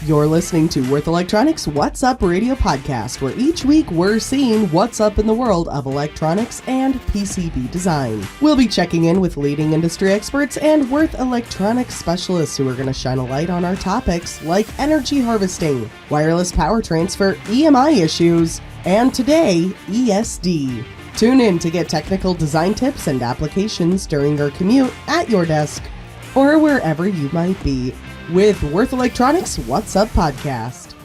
You're listening to Wurth Electronics What's Up Radio Podcast, where each week we're seeing what's up in the world of electronics and PCB design. We'll be checking in with leading industry experts and Wurth Electronics specialists who are going to shine a light on our topics like energy harvesting, wireless power transfer, EMI issues, and today, ESD. Tune in to get technical design tips and applications during your commute, at your desk, or wherever you might be, with Wurth Electronics What's Up Podcast.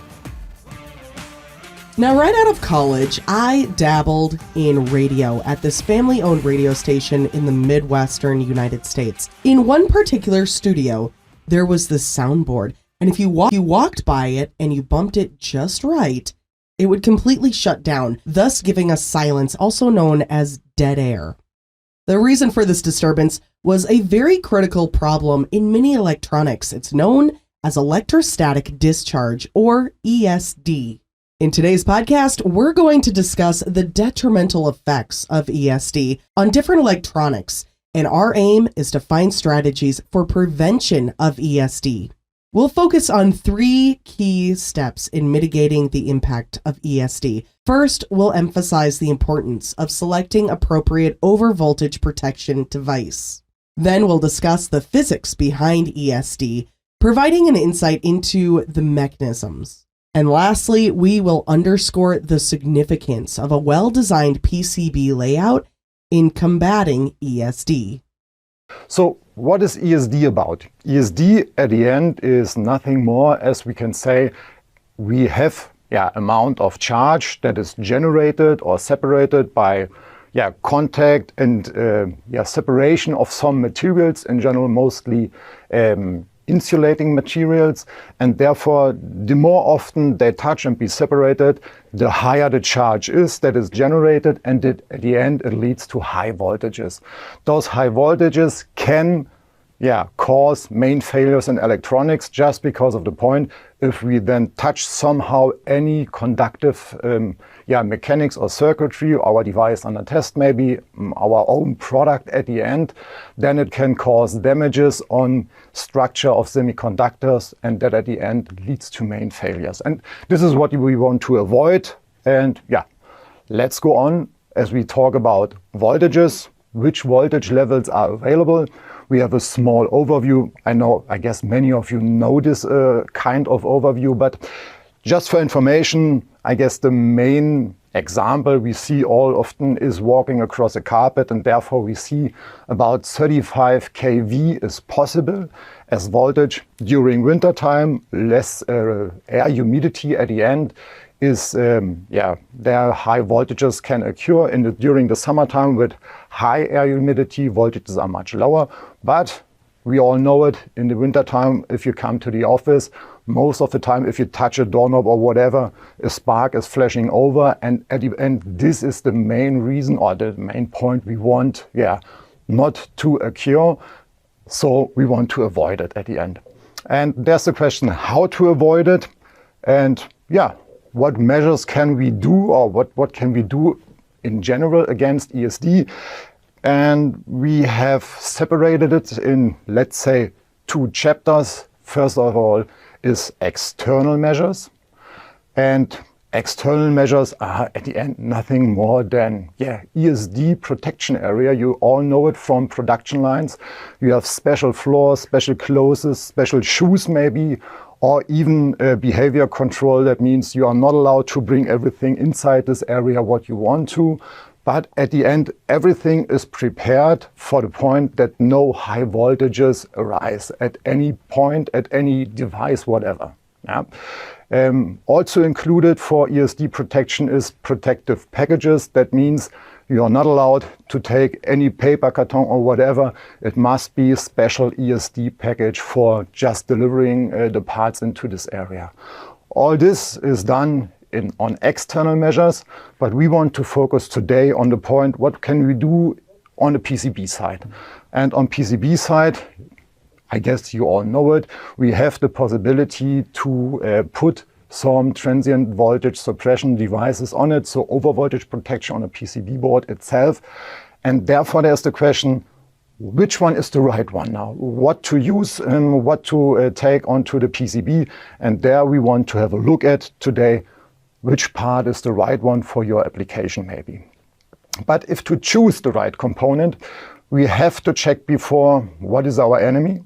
Now, right out of college, I dabbled in radio at this family-owned radio station in the Midwestern United States. In one particular studio, there was this soundboard, and if you walked by it and you bumped it just right, it would completely shut down, thus giving us silence, also known as dead air. The reason for this disturbance was a very critical problem in many electronics. It's known as electrostatic discharge, or ESD. In today's podcast, we're going to discuss the detrimental effects of ESD on different electronics, and our aim is to find strategies for prevention of ESD. We'll focus on 3 key steps in mitigating the impact of ESD. First, we'll emphasize the importance of selecting appropriate overvoltage protection device. Then we'll discuss the physics behind ESD, providing an insight into the mechanisms. And lastly, we will underscore the significance of a well-designed PCB layout in combating ESD. So what is ESD about? ESD at the end is nothing more as we can say we have amount of charge that is generated or separated by contact and separation of some materials, in general mostly insulating materials, and therefore the more often they touch and be separated, the higher the charge is that is generated, and at the end it leads to high voltages. Those high voltages can cause main failures in electronics just because of the point if we then touch somehow any conductive mechanics or circuitry, our device under test maybe, our own product at the end, then it can cause damages on structure of semiconductors, and that at the end leads to main failures. And this is what we want to avoid. And let's go on as we talk about voltages, which voltage levels are available. We have a small overview. I guess many of you know this kind of overview, but just for information, I guess the main example we see all often is walking across a carpet, and therefore we see about 35 kV is possible as voltage during winter time. Less air humidity at the end is their high voltages can occur during the summertime. With high air humidity, voltages are much lower, but we all know it in the winter time. If you come to the office, most of the time if you touch a doorknob or whatever, a spark is flashing over, and at the end this is the main reason or the main point we want not to occur, so we want to avoid it at the end. And there's the question how to avoid it, and what measures can we do, or what can we do in general against ESD? And we have separated it in, let's say, 2 chapters. First of all is external measures. And external measures are at the end nothing more than ESD protection area. You all know it from production lines. You have special floors, special clothes, special shoes maybe, or even behavior control. That means you are not allowed to bring everything inside this area what you want to. But at the end, everything is prepared for the point that no high voltages arise at any point, at any device, whatever. Also included for ESD protection is protective packages. That means you are not allowed to take any paper, carton or whatever. It must be a special ESD package for just delivering the parts into this area. All this is done on external measures, but we want to focus today on the point, what can we do on the PCB side? And on PCB side, I guess you all know it, we have the possibility to put some transient voltage suppression devices on it, so overvoltage protection on a PCB board itself. And therefore there's the question, which one is the right one now, what to use and what to take onto the PCB. And there we want to have a look at today, which part is the right one for your application maybe. But if to choose the right component, we have to check before what is our enemy.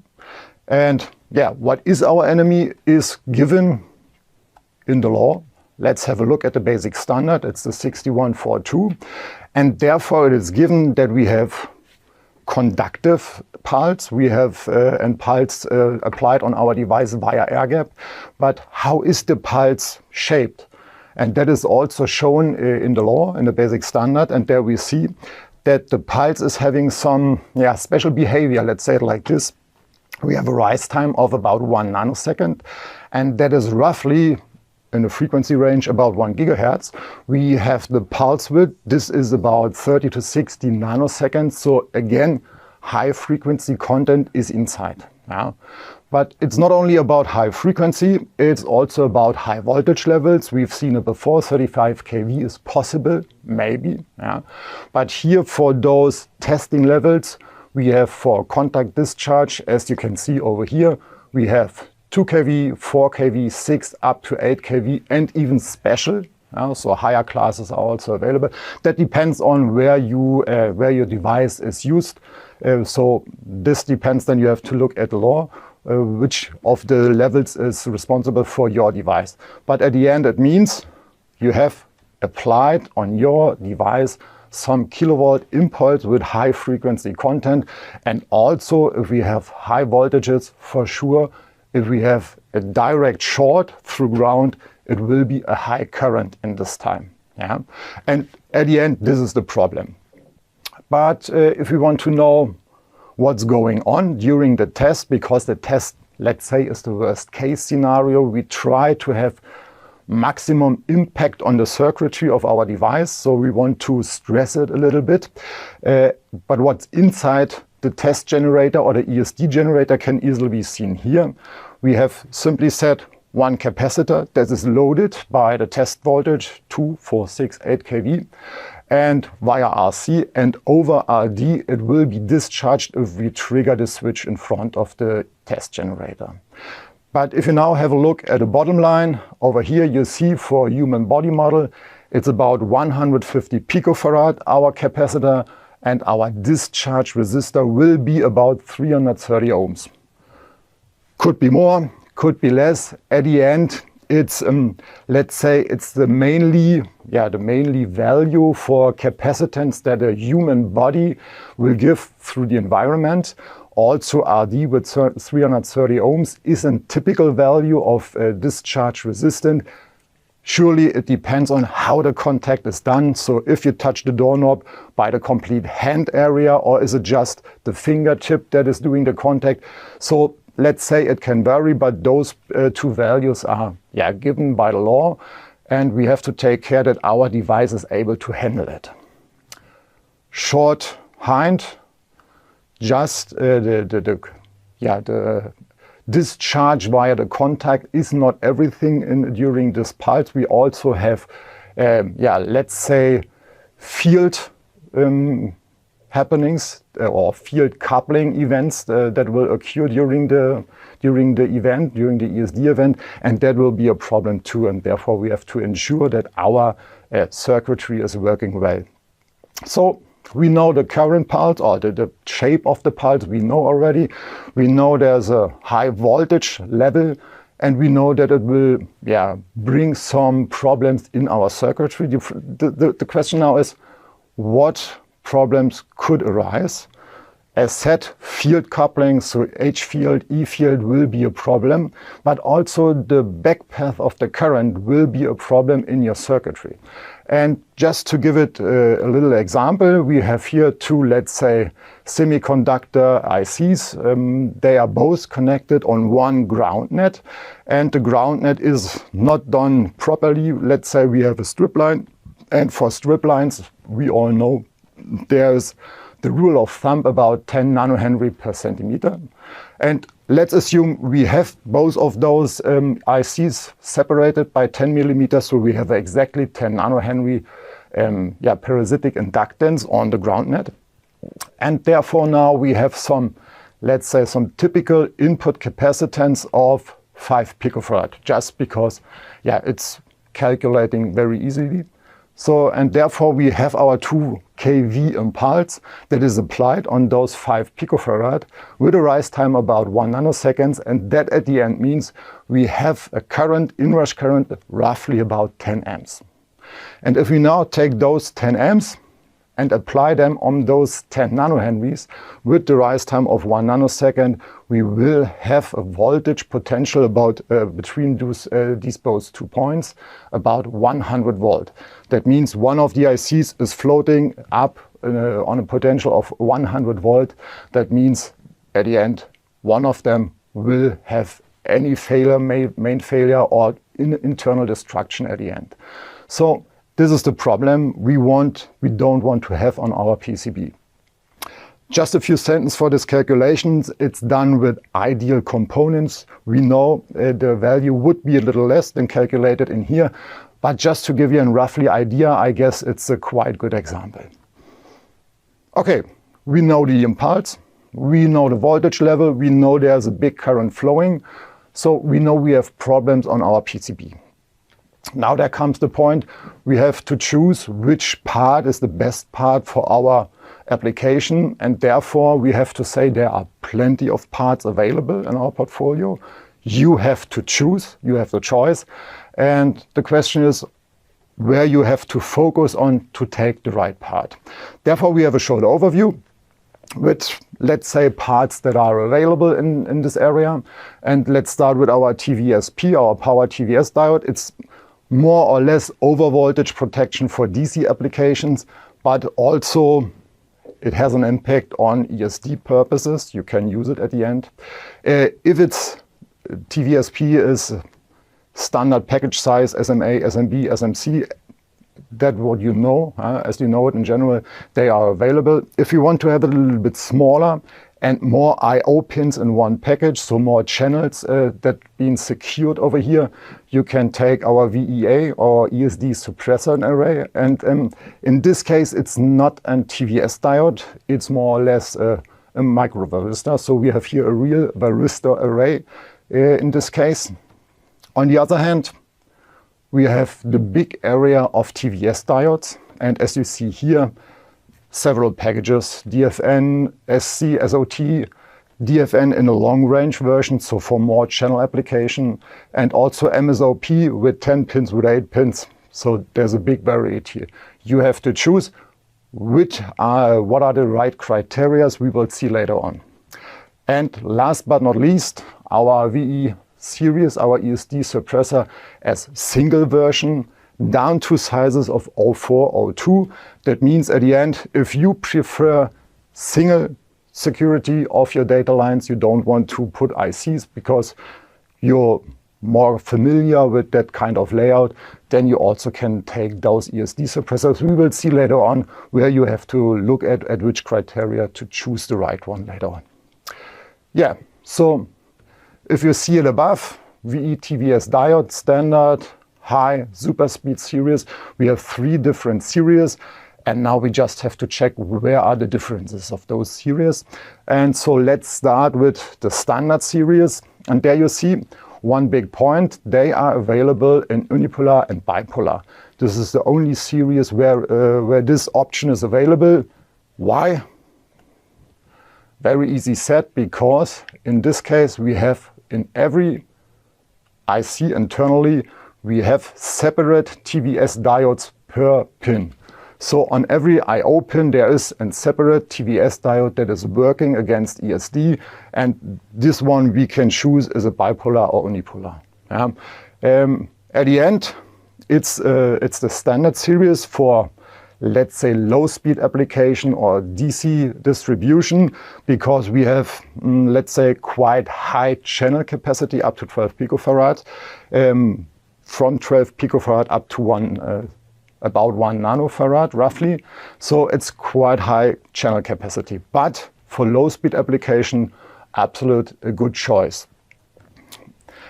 And yeah, what is our enemy is given in the law. Let's have a look at the basic standard. It's the 6142. And therefore it is given that we have conductive pulse, we have and pulse applied on our device via air gap. But how is the pulse shaped? And that is also shown in the law, in the basic standard. And there we see that the pulse is having some special behavior, let's say it like this. We have a rise time of about 1 nanosecond, and that is roughly in a frequency range about 1 gigahertz. We have the pulse width. This is about 30 to 60 nanoseconds. So again, high frequency content is inside. Yeah. But it's not only about high frequency, it's also about high voltage levels. We've seen it before, 35 kV is possible, maybe. Yeah. But here for those testing levels, we have for contact discharge, as you can see over here, we have 2 kV, 4 kV, 6 up to 8 kV, and even special. So higher classes are also available. That depends on where your device is used. So this depends, then you have to look at the law, which of the levels is responsible for your device. But at the end, it means you have applied on your device some kilovolt impulse with high frequency content. And also, if we have high voltages, for sure, if we have a direct short through ground, it will be a high current in this time. Yeah? And at the end, this is the problem. But if we want to know what's going on during the test, because the test, let's say, is the worst case scenario, we try to have maximum impact on the circuitry of our device. So we want to stress it a little bit. But what's inside the test generator or the ESD generator can easily be seen here. We have simply set one capacitor that is loaded by the test voltage 2, 4, 6, 8 kV. And via RC and over RD, it will be discharged if we trigger the switch in front of the test generator. But if you now have a look at the bottom line, over here you see for human body model, it's about 150 picofarad, our capacitor, and our discharge resistor will be about 330 ohms. Could be more, could be less. At the end, it's let's say it's the mainly value for capacitance that a human body will give through the environment. Also RD with 330 ohms is a typical value of discharge resistant. Surely it depends on how the contact is done. So if you touch the doorknob by the complete hand area, or is it just the fingertip that is doing the contact? So let's say it can vary, but those two values are given by the law, and we have to take care that our device is able to handle it. Short hind, just the discharge via the contact is not everything during this pulse. We also have, let's say, field happenings or field coupling events that will occur during the ESD event, and that will be a problem too. And therefore, we have to ensure that our circuitry is working well. So we know the current pulse or the shape of the pulse, we know already. We know there's a high voltage level, and we know that it will bring some problems in our circuitry. The question now is, what problems could arise? As said, field coupling, so H field, E field will be a problem, but also the back path of the current will be a problem in your circuitry. And just to give it a little example, we have here two, let's say, semiconductor ICs. They are both connected on one ground net, and the ground net is not done properly. Let's say we have a strip line, and for strip lines, we all know there's the rule of thumb about 10 nanohenry per centimeter. And let's assume we have both of those ICs separated by 10 millimeters, so we have exactly 10 nanohenry parasitic inductance on the ground net. And therefore now we have some, let's say, some typical input capacitance of 5 picofarad, just because, yeah, it's calculating very easily. So, and therefore we have our 2 kV impulse that is applied on those 5 picofarad with a rise time about 1 nanoseconds, and that at the end means we have a current, inrush current, roughly about 10 amps. And if we now take those 10 amps and apply them on those 10 nanohenries with the rise time of 1 nanosecond, we will have a voltage potential about between these both 2 points, about 100 volt. That means one of the ICs is floating up on a potential of 100 volt. That means at the end, one of them will have any failure, main failure or internal destruction at the end. So this is the problem we don't want to have on our PCB. Just a few sentences for this calculations. It's done with ideal components. We know the value would be a little less than calculated in here, but just to give you a roughly idea, I guess it's a quite good example. Okay, we know the impulse, we know the voltage level, we know there's a big current flowing, so we know we have problems on our PCB. Now there comes the point we have to choose which part is the best part for our application, and therefore we have to say there are plenty of parts available in our portfolio. You have to choose, you have the choice, and the question is where you have to focus on to take the right part. Therefore we have a short overview with, let's say, parts that are available in this area, and let's start with our TVSP, our power TVS diode. It's more or less overvoltage protection for DC applications, but also it has an impact on ESD purposes. You can use it at the end. If it's TVSP is standard package size, SMA, SMB, SMC, that's what you know, as you know it in general, they are available. If you want to have it a little bit smaller and more I/O pins in one package, so more channels that being secured over here, you can take our VEA or ESD suppressor array. And in this case, it's not a TVS diode, it's more or less a micro varistor. So we have here a real varistor array in this case. On the other hand, we have the big area of TVS diodes. And as you see here, several packages, DFN, SC, SOT, DFN in a long range version, so for more channel application, and also MSOP with 10 pins, with 8 pins. So there's a big variety. You have to choose what are the right criteria, we will see later on. And last but not least, our VE series, our ESD suppressor as single version, down to sizes of 04, 02. That means at the end, if you prefer single security of your data lines, you don't want to put ICs because you're more familiar with that kind of layout, then you also can take those ESD suppressors. We will see later on where you have to look at which criteria to choose the right one later on. Yeah, so if you see it above, VE TVS diode, standard, high, super speed series. We have 3 different series, and now we just have to check where are the differences of those series. And so let's start with the standard series. And there you see one big point. They are available in unipolar and bipolar. This is the only series where this option is available. Why? Very easy said, because in this case we have in every IC internally we have separate TVS diodes per pin. So on every I/O pin there is a separate TVS diode that is working against ESD, and this one we can choose as a bipolar or unipolar. At the end, it's the standard series for, let's say, low speed application or DC distribution, because we have, let's say, quite high channel capacity up to 12 picofarad. From 12 picofarad up to about 1 nanofarad roughly. So it's quite high channel capacity. But for low speed application, absolute a good choice.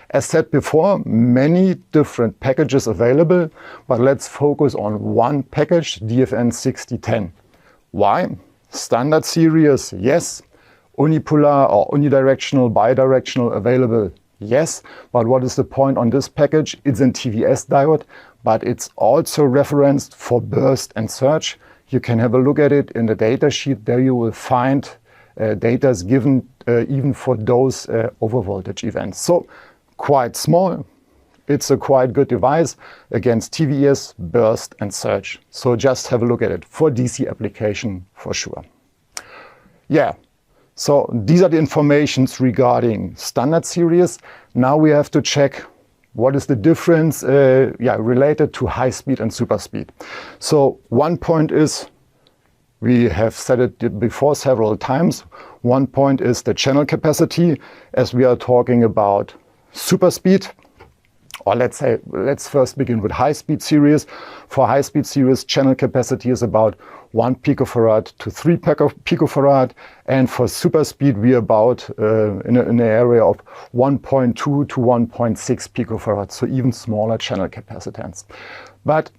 As said before, many different packages available, but let's focus on one package, DFN 6010. Why? Standard series, yes. Unipolar or unidirectional, bidirectional available, yes. But what is the point on this package? It's a TVS diode, but it's also referenced for burst and surge. You can have a look at it in the data sheet. There you will find data is given even for those overvoltage events. So quite small. It's a quite good device against TVS, burst and surge. So just have a look at it for DC application for sure. Yeah, so these are the informations regarding standard series. Now we have to check what is the difference related to high speed and super speed. So one point is, we have said it before several times, one point is the channel capacity, as we are talking about super speed. Or let's first begin with high-speed series. For high-speed series, channel capacity is about 1 picofarad to 3 picofarad. And for super speed, we are about in an area of 1.2 to 1.6 picofarad, so even smaller channel capacitance. But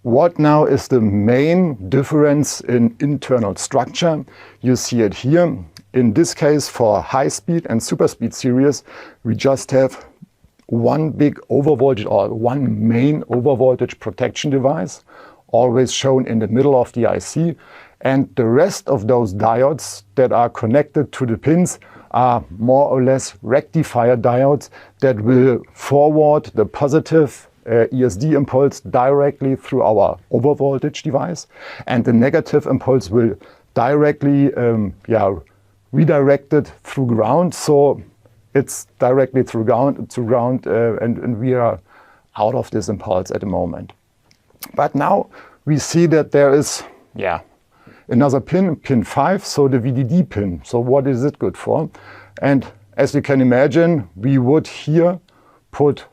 what now is the main difference in internal structure? You see it here. In this case, for high-speed and super speed series, we just have one big overvoltage or one main overvoltage protection device, always shown in the middle of the IC. And the rest of those diodes that are connected to the pins are more or less rectifier diodes that will forward the positive ESD impulse directly through our overvoltage device. And the negative impulse will directly redirect it through ground. So it's directly through ground, and we are out of this impulse at the moment. But now we see that there is another pin, pin 5, so the VDD pin. So what is it good for? And as you can imagine, we would here put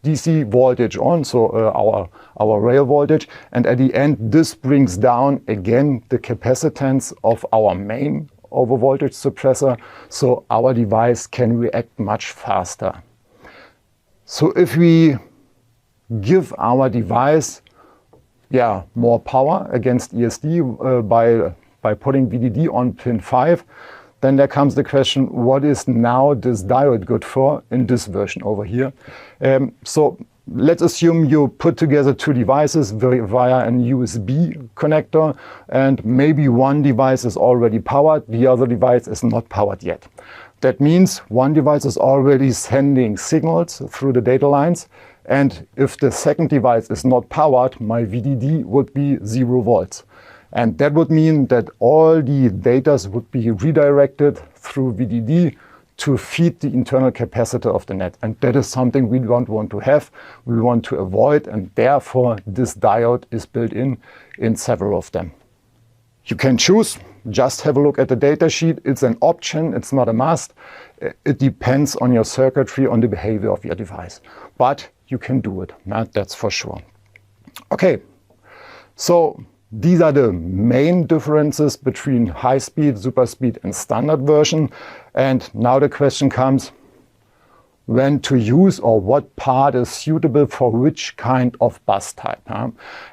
DC voltage on, so our rail voltage, and at the end this brings down again the capacitance of our main overvoltage suppressor, so our device can react much faster. So if we give our device more power against ESD by putting VDD on pin 5, then there comes the question, what is now this diode good for in this version over here? So let's assume you put together two devices via an USB connector, and maybe one device is already powered, the other device is not powered yet. That means one device is already sending signals through the data lines, and if the second device is not powered, my VDD would be 0 volts. And that would mean that all the data would be redirected through VDD to feed the internal capacitor of the net. And that is something we don't want to have, we want to avoid, and therefore this diode is built in several of them. You can choose, just have a look at the data sheet. It's an option, it's not a must. It depends on your circuitry, on the behavior of your device. But you can do it, that's for sure. Okay, so these are the main differences between high speed, super speed and standard version. And now the question comes, when to use or what part is suitable for which kind of bus type.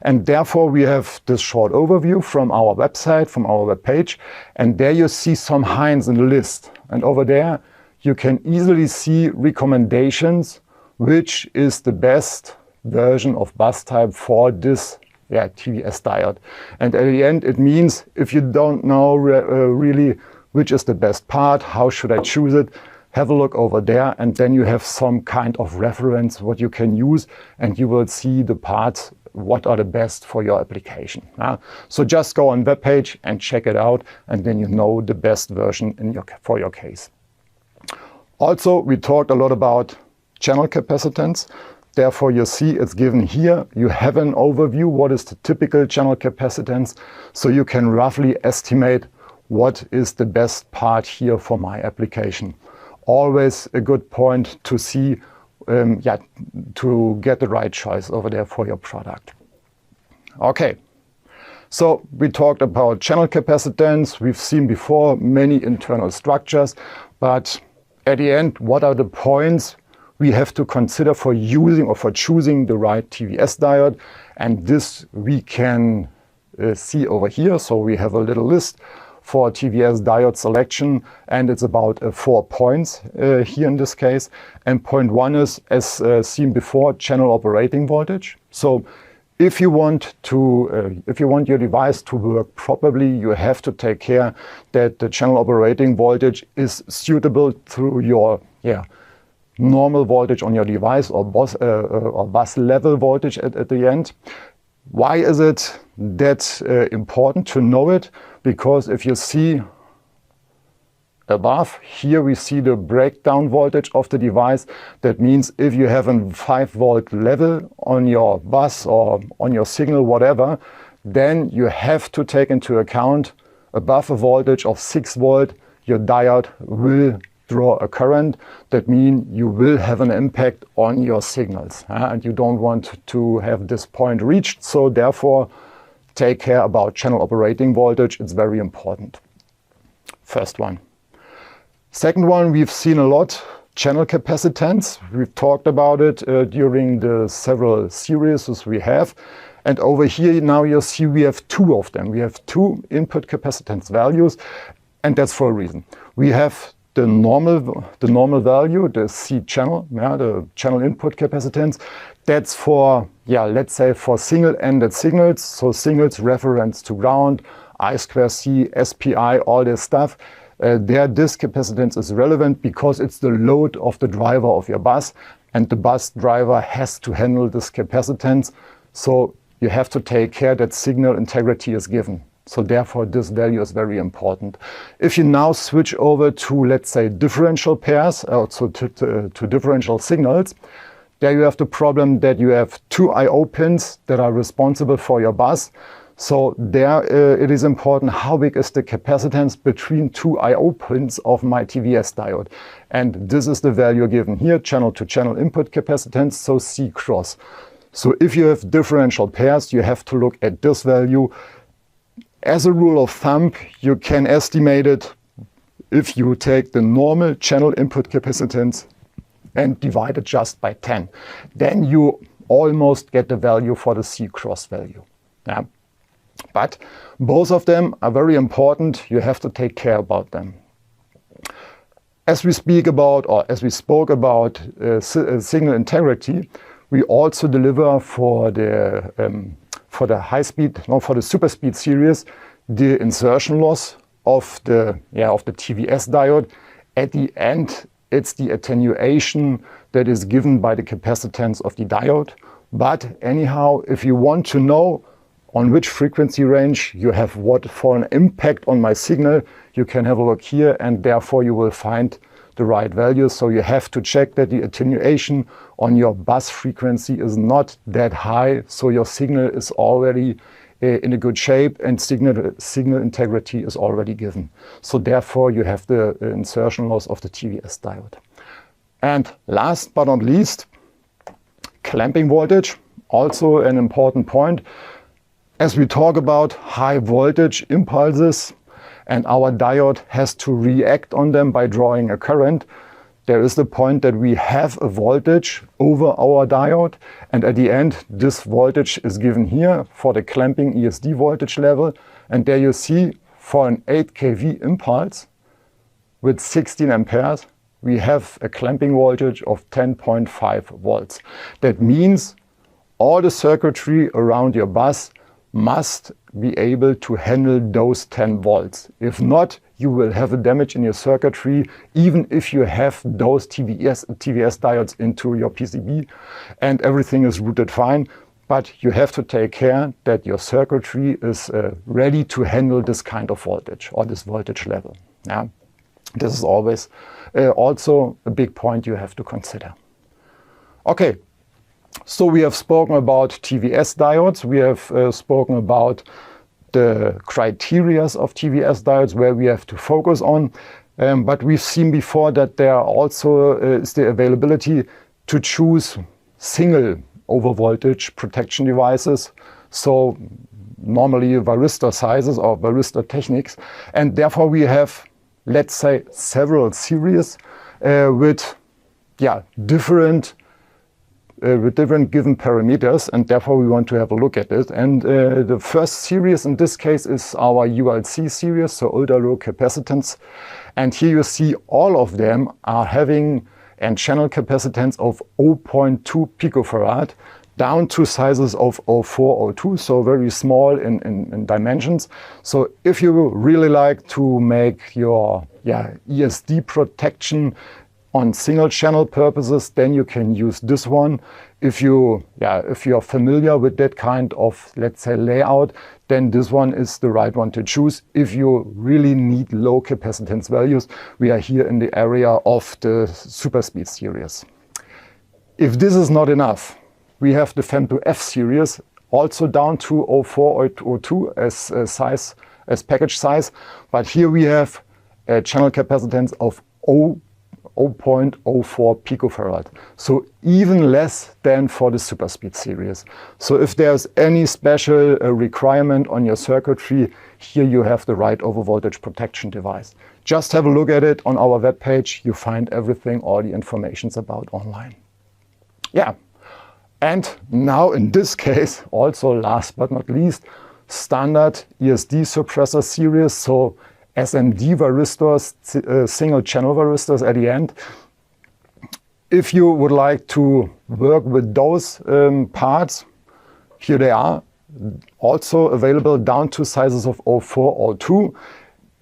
And therefore we have this short overview from our website, from our web page, and there you see some hints in the list. And over there you can easily see recommendations, which is the best version of bus type for this TVS diode. And at the end it means, if you don't know really which is the best part, how should I choose it, have a look over there, and then you have some kind of reference what you can use, and you will see the parts what are the best for your application. So just go on web page and check it out, and then you know the best version for your case. Also, we talked a lot about channel capacitance. Therefore, you see it's given here. You have an overview, what is the typical channel capacitance, so you can roughly estimate what is the best part here for my application. Always a good point to see, to get the right choice over there for your product. Okay, so we talked about channel capacitance. We've seen before many internal structures, but at the end, what are the points we have to consider for using or for choosing the right TVS diode? And this we can see over here. So we have a little list for TVS diode selection, and it's about 4 points here in this case. And point 1 is, as seen before, channel operating voltage. So if you want your device to work properly, you have to take care that the channel operating voltage is suitable through your normal voltage on your device, or bus level voltage at the end. Why is it that important to know it? Because if you see above, here we see the breakdown voltage of the device. That means if you have a 5-volt level on your bus or on your signal, whatever, then you have to take into account above a voltage of 6 volt, your diode will draw a current. That means you will have an impact on your signals, and you don't want to have this point reached. So therefore, take care about channel operating voltage. It's very important. First one. Second one, we've seen a lot, channel capacitance. We've talked about it during the several series we have. And over here now you see we have 2 of them. We have 2 input capacitance values, and that's for a reason. We have the normal value, the C channel, the channel input capacitance. That's for, let's say for single-ended signals. So signals reference to ground, I2C, SPI, all this stuff. There this capacitance is relevant because it's the load of the driver of your bus, and the bus driver has to handle this capacitance. So you have to take care that signal integrity is given. So therefore this value is very important. If you now switch over to, let's say, differential pairs, also to differential signals, there you have the problem that you have 2 I/O pins that are responsible for your bus. So there it is important how big is the capacitance between 2 I/O pins of my TVS diode. And this is the value given here, channel to channel input capacitance, so C cross. So if you have differential pairs, you have to look at this value. As a rule of thumb, you can estimate it if you take the normal channel input capacitance and divide it just by 10. Then you almost get the value for the C cross value. Yeah. But both of them are very important. You have to take care about them. As we speak about, or as we spoke about signal integrity, we also deliver for the high speed, for the super speed series, the insertion loss of the TVS diode. At the end, it's the attenuation that is given by the capacitance of the diode. But anyhow, if you want to know on which frequency range you have what for an impact on my signal, you can have a look here, and therefore you will find the right values. So you have to check that the attenuation on your bus frequency is not that high, so your signal is already in a good shape and signal integrity is already given. So therefore you have the insertion loss of the TVS diode. And last but not least, clamping voltage, also an important point. As we talk about high voltage impulses and our diode has to react on them by drawing a current, there is the point that we have a voltage over our diode, and at the end this voltage is given here for the clamping ESD voltage level, and there you see for an 8 kV impulse with 16 amperes we have a clamping voltage of 10.5 volts. That means all the circuitry around your bus must be able to handle those 10 volts. If not, you will have a damage in your circuitry, even if you have those TVS diodes into your PCB and everything is routed fine. But you have to take care that your circuitry is ready to handle this kind of voltage or this voltage level. Yeah? This is always also a big point you have to consider. Okay. So we have spoken about TVS diodes, we have spoken about the criteria of TVS diodes where we have to focus on, but we've seen before that there also is the availability to choose single overvoltage protection devices, so normally varistor sizes or varistor techniques, and therefore we have, let's say, several series with different given parameters, and therefore we want to have a look at it. And the first series in this case is our ULC series, so ultra low capacitance. And here you see all of them are having a channel capacitance of 0.2 picofarad down to sizes of 0.4, 0.2, so very small in dimensions. So if you really like to make your ESD protection on single channel purposes, then you can use this one. If you're familiar with that kind of, let's say, layout, then this one is the right one to choose. If you really need low capacitance values, we are here in the area of the SuperSpeed series. If this is not enough, we have the FEM2F series, also down to 0.4 or 0.2 as package size, but here we have a channel capacitance of 0.04 picofarad, so even less than for the SuperSpeed series. So if there's any special requirement on your circuitry, here you have the right overvoltage protection device. Just have a look at it on our webpage. You find everything, all the informations about online. Yeah, and now in this case, also last but not least, standard ESD suppressor series, so SMD varistors, single channel varistors at the end. If you would like to work with those parts, here they are, also available down to sizes of 0.4, 0.2.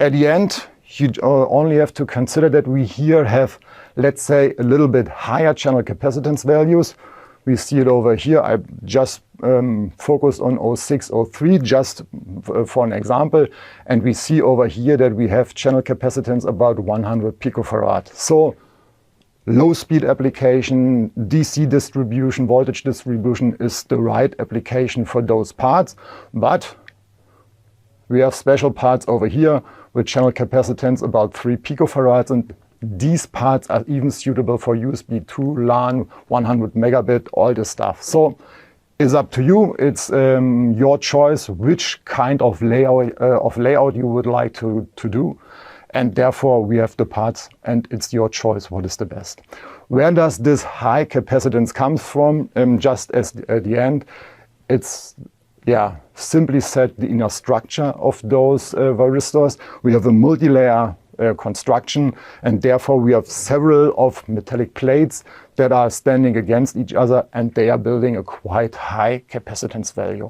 At the end, you only have to consider that we here have, let's say, a little bit higher channel capacitance values. We see it over here. I just focused on 0.6, 0.3 just for an example. And we see over here that we have channel capacitance about 100 picofarad. So low speed application, DC distribution, voltage distribution is the right application for those parts. But we have special parts over here with channel capacitance about 3 picofarads, and these parts are even suitable for USB 2, LAN, 100 megabit, all this stuff. So it's up to you. It's your choice which kind of layout you would like to do. And therefore we have the parts, and it's your choice what is the best. Where does this high capacitance come from? Just as at the end, it's simply said the inner structure of those varistors. We have a multi-layer construction, and therefore we have several of metallic plates that are standing against each other, and they are building a quite high capacitance value.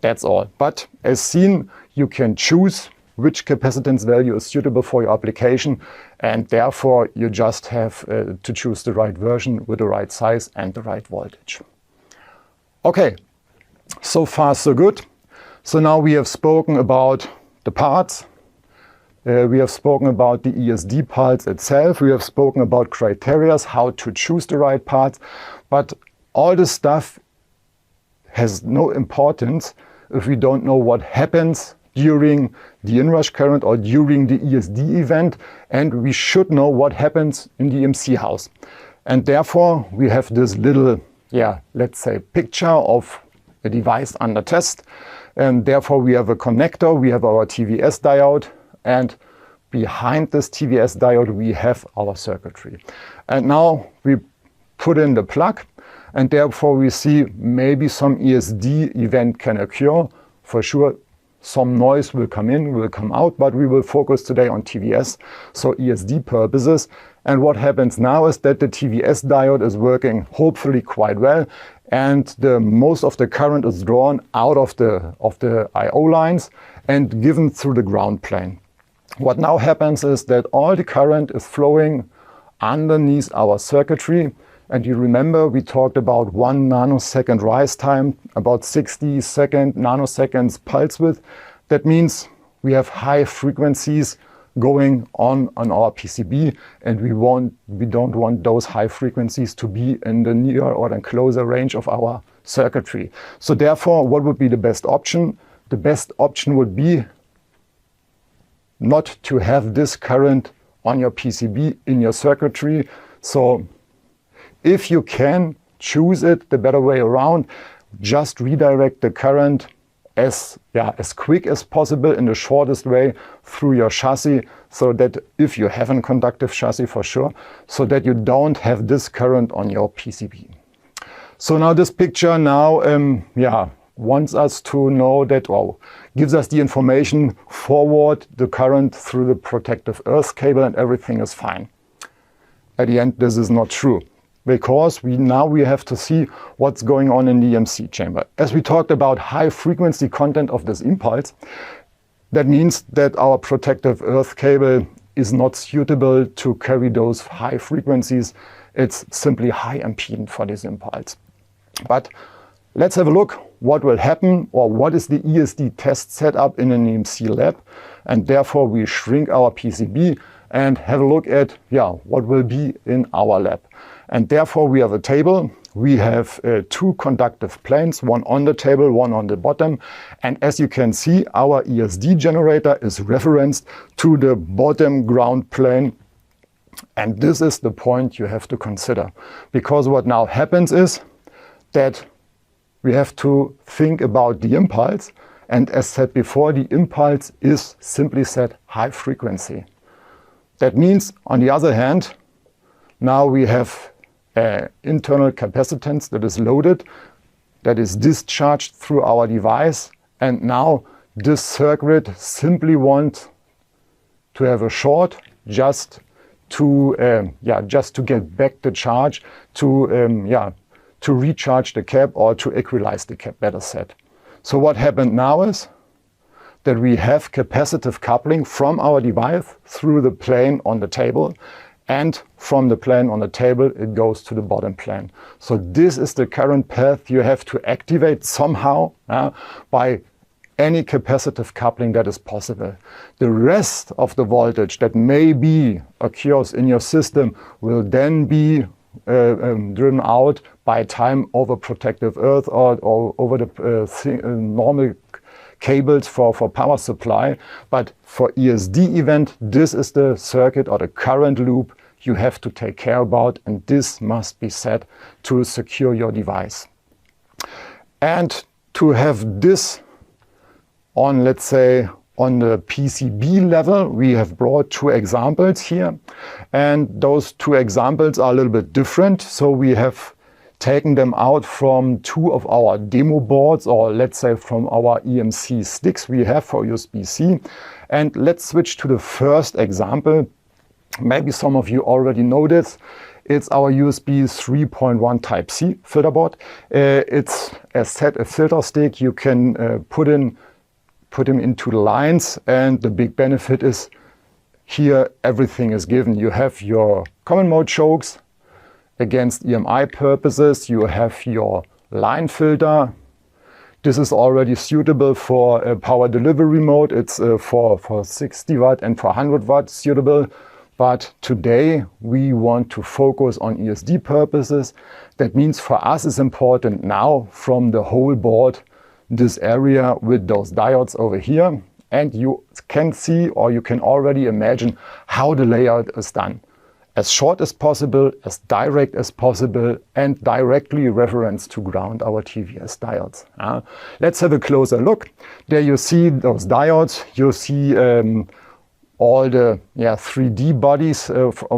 That's all. But as seen, you can choose which capacitance value is suitable for your application, and therefore you just have to choose the right version with the right size and the right voltage. Okay, so far so good. So now we have spoken about the parts. We have spoken about the ESD parts itself. We have spoken about criteria, how to choose the right parts. But all this stuff has no importance if we don't know what happens during the inrush current or during the ESD event. And we should know what happens in the MC house. And therefore, we have this little, let's say, picture of a device under test. And therefore, we have a connector, we have our TVS diode, and behind this TVS diode, we have our circuitry. And now we put in the plug, and therefore we see maybe some ESD event can occur. For sure, some noise will come in, will come out, but we will focus today on TVS, so ESD purposes. And what happens now is that the TVS diode is working hopefully quite well, and most of the current is drawn out of the I/O lines and given through the ground plane. What now happens is that all the current is flowing underneath our circuitry. And you remember we talked about 1 nanosecond rise time, about 60 nanoseconds pulse width. That means we have high frequencies going on our PCB, and we don't want those high frequencies to be in the near or the closer range of our circuitry. So therefore, what would be the best option? The best option would be not to have this current on your PCB in your circuitry. So if you can choose it the better way around, just redirect the current as quick as possible in the shortest way through your chassis, so that if you have a conductive chassis for sure, so that you don't have this current on your PCB. So now this picture now, wants us to know that, well, gives us the information, forward the current through the protective earth cable and everything is fine. At the end, this is not true, because now we have to see what's going on in the EMC chamber. As we talked about high frequency content of this impulse, that means that our protective earth cable is not suitable to carry those high frequencies. It's simply high impedance for this impulse. But let's have a look what will happen, or what is the ESD test setup in an EMC lab. And therefore we shrink our PCB and have a look at what will be in our lab. And therefore we have a table. We have two conductive planes, one on the table, one on the bottom. And as you can see, our ESD generator is referenced to the bottom ground plane. And this is the point you have to consider. Because what now happens is that we have to think about the impulse. And as said before, the impulse is simply said high frequency. That means, on the other hand, now we have internal capacitance that is loaded, that is discharged through our device. And now this circuit simply wants to have a short just to get back the charge, to recharge the cap or to equalize the cap, better said. So what happened now is that we have capacitive coupling from our device through the plane on the table, and from the plane on the table it goes to the bottom plane. So this is the current path you have to activate somehow by any capacitive coupling that is possible. The rest of the voltage that maybe occurs in your system will then be driven out by time over protective earth or over the normal cables for power supply. But for ESD event, this is the circuit or the current loop you have to take care about, and this must be set to secure your device. And to have this on, let's say, on the PCB level, we have brought two examples here. And those two examples are a little bit different. So we have taken them out from two of our demo boards, or let's say from our EMC sticks we have for USB-C. And let's switch to the first example. Maybe some of you already know this. It's our USB 3.1 Type-C filter board. It's, as said, a filter stick. You can put them into the lines, and the big benefit is here everything is given. You have your common mode chokes against EMI purposes. You have your line filter. This is already suitable for a power delivery mode. It's for 60 watt and for 100 watt suitable. But today we want to focus on ESD purposes. That means for us it's important now from the whole board, this area with those diodes over here. And you can see, or you can already imagine how the layout is done. As short as possible, as direct as possible, and directly referenced to ground our TVS diodes. Let's have a closer look. There you see those diodes. You see all the 3D bodies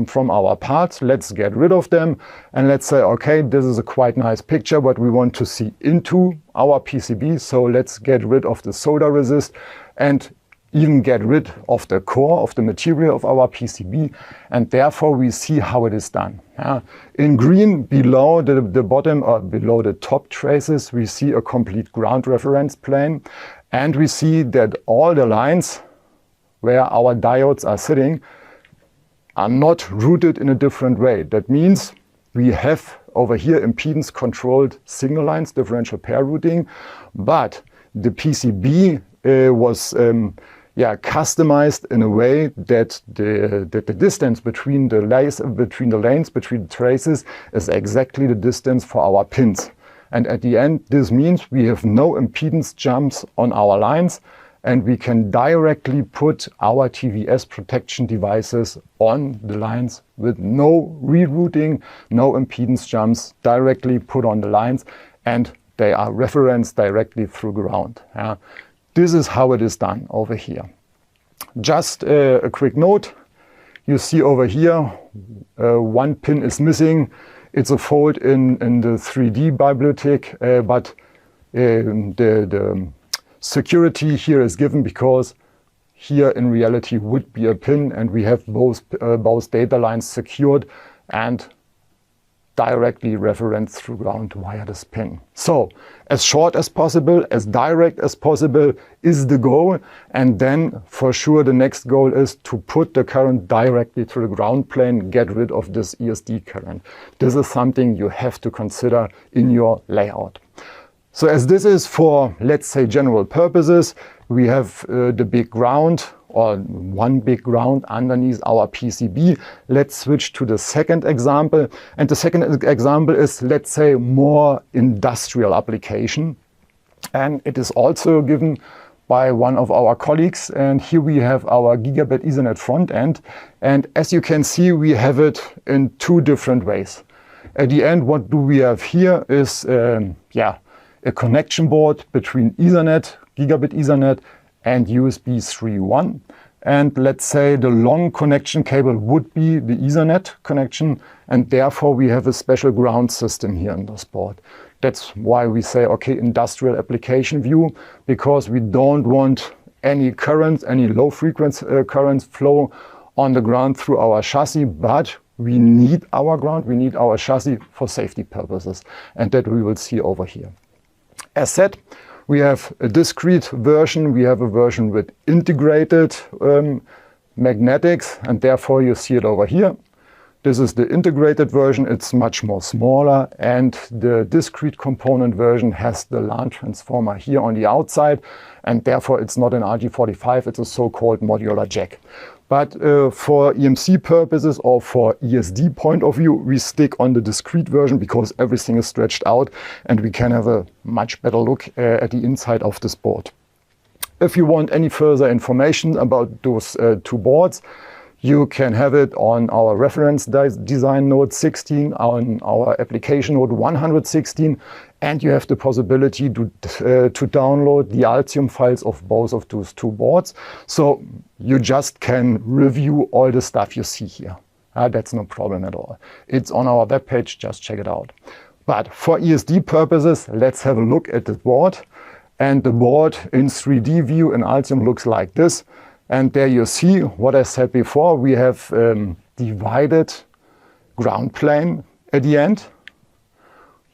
from our parts. Let's get rid of them and let's say, okay, this is a quite nice picture, but we want to see into our PCB. So let's get rid of the solder resist and even get rid of the core of the material of our PCB. And therefore we see how it is done. In green, below the bottom or below the top traces, we see a complete ground reference plane. And we see that all the lines where our diodes are sitting are not routed in a different way. That means we have over here impedance controlled signal lines, differential pair routing, but the PCB was customized in a way that the distance between the lanes, between the traces is exactly the distance for our pins. And at the end, this means we have no impedance jumps on our lines, and we can directly put our TVS protection devices on the lines with no rerouting, no impedance jumps, directly put on the lines, and they are referenced directly through ground. This is how it is done over here. Just a quick note, you see over here, one pin is missing. It's a fault in the 3D bibliothek, but the security here is given because here in reality would be a pin, and we have both data lines secured and directly referenced through ground via this pin. So as short as possible, as direct as possible is the goal, and then for sure the next goal is to put the current directly to the ground plane, get rid of this ESD current. This is something you have to consider in your layout. So as this is for, let's say, general purposes, we have the big ground, or one big ground underneath our PCB. Let's switch to the second example. And the second example is, let's say, more industrial application. And it is also given by one of our colleagues. And here we have our gigabit Ethernet front end. And as you can see, we have it in two different ways. At the end, what do we have here is a connection board between Ethernet, gigabit Ethernet, and USB 3.1. And let's say the long connection cable would be the Ethernet connection, and therefore we have a special ground system here in this board. That's why we say, okay, industrial application view, because we don't want any currents, any low frequency currents flow on the ground through our chassis, but we need our ground, we need our chassis for safety purposes, and that we will see over here. As said, we have a discrete version, we have a version with integrated magnetics, and therefore you see it over here. This is the integrated version, it's much more smaller, and the discrete component version has the LAN transformer here on the outside, and therefore it's not an RG45, it's a so-called modular jack. But for EMC purposes or for ESD point of view, we stick on the discrete version because everything is stretched out and we can have a much better look at the inside of this board. If you want any further information about those two boards, you can have it on our reference design note 16, on our application note 116, and you have the possibility to download the Altium files of both of those two boards. So you just can review all the stuff you see here. That's no problem at all. It's on our webpage, just check it out. But for ESD purposes, let's have a look at the board. And the board in 3D view in Altium looks like this. And there you see what I said before. We have divided ground plane at the end.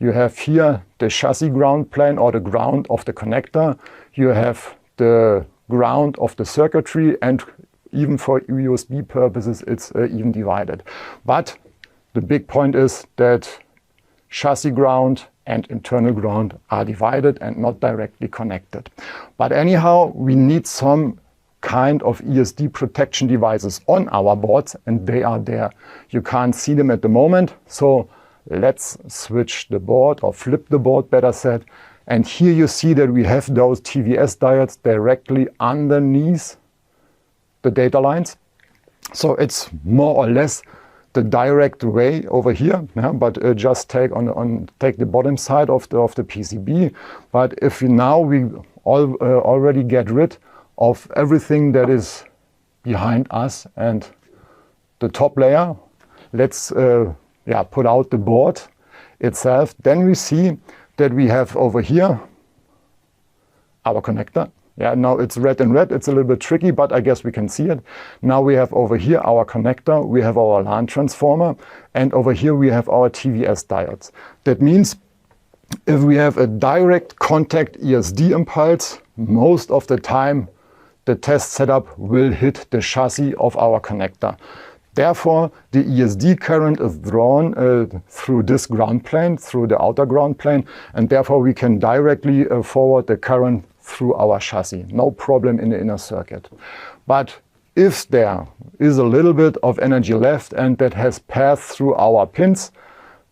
You have here the chassis ground plane or the ground of the connector. You have the ground of the circuitry, and even for USB purposes, it's even divided. But the big point is that chassis ground and internal ground are divided and not directly connected. But anyhow, we need some kind of ESD protection devices on our boards, and they are there. You can't see them at the moment, so let's switch the board, or flip the board better said, and here you see that we have those TVS diodes directly underneath the data lines. So it's more or less the direct way over here, but just take the bottom side of the PCB. But if we already get rid of everything that is behind us and the top layer, let's put out the board itself. Then we see that we have over here our connector. Now it's red and red, it's a little bit tricky, but I guess we can see it. Now we have over here our connector, we have our LAN transformer, and over here we have our TVS diodes. That means if we have a direct contact ESD impulse, most of the time the test setup will hit the chassis of our connector. Therefore, the ESD current is drawn through this ground plane, through the outer ground plane, and therefore we can directly forward the current through our chassis. No problem in the inner circuit. But if there is a little bit of energy left and that has passed through our pins,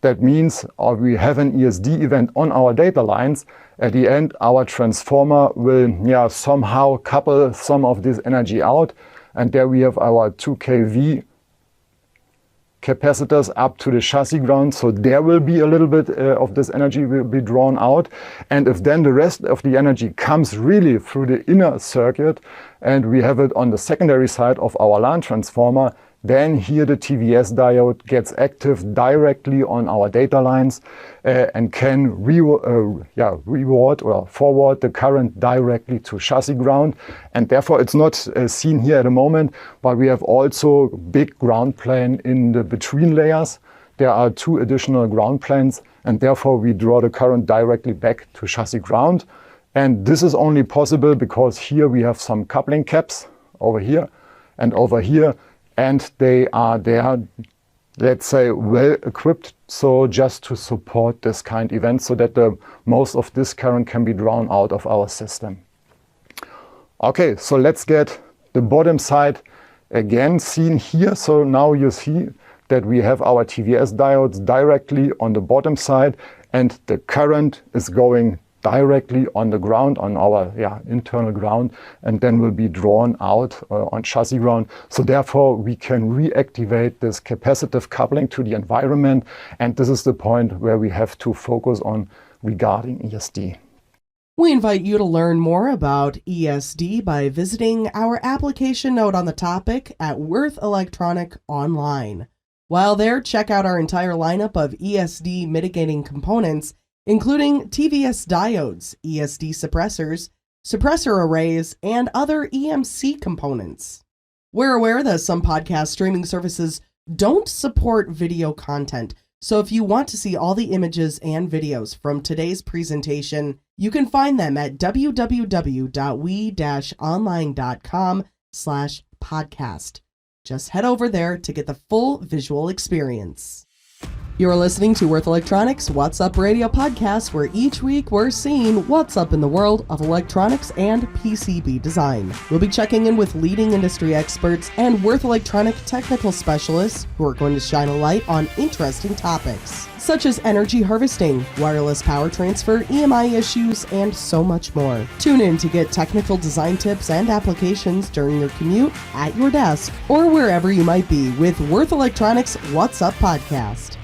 that means we have an ESD event on our data lines. At the end, our transformer will somehow couple some of this energy out, and there we have our 2 kV capacitors up to the chassis ground, so there will be a little bit of this energy will be drawn out. And if then the rest of the energy comes really through the inner circuit and we have it on the secondary side of our LAN transformer, then here the TVS diode gets active directly on our data lines and can reward or forward the current directly to chassis ground. And therefore it's not seen here at the moment, but we have also big ground plane in the between layers. There are 2 additional ground planes, and therefore we draw the current directly back to chassis ground. And this is only possible because here we have some coupling caps over here and over here, and they are there, let's say, well equipped, so just to support this kind of event, so that the most of this current can be drawn out of our system. Okay, so let's get the bottom side again seen here. So now you see that we have our TVS diodes directly on the bottom side, and the current is going directly on the ground, on our internal ground, and then will be drawn out on chassis ground. So therefore we can reactivate this capacitive coupling to the environment, and this is the point where we have to focus on regarding ESD. We invite you to learn more about ESD by visiting our application note on the topic at Wurth Electronic Online. While there, check out our entire lineup of ESD mitigating components, including TVS diodes, ESD suppressors, suppressor arrays, and other EMC components. We're aware that some podcast streaming services don't support video content, so if you want to see all the images and videos from today's presentation, you can find them at www.we-online.com/podcast. Just head over there to get the full visual experience. You're listening to Wurth Electronics What's Up Radio podcast, where each week we're seeing what's up in the world of electronics and PCB design. We'll be checking in with leading industry experts and Wurth Electronic technical specialists who are going to shine a light on interesting topics, such as energy harvesting, wireless power transfer, EMI issues, and so much more. Tune in to get technical design tips and applications during your commute, at your desk, or wherever you might be with Wurth Electronics What's Up podcast.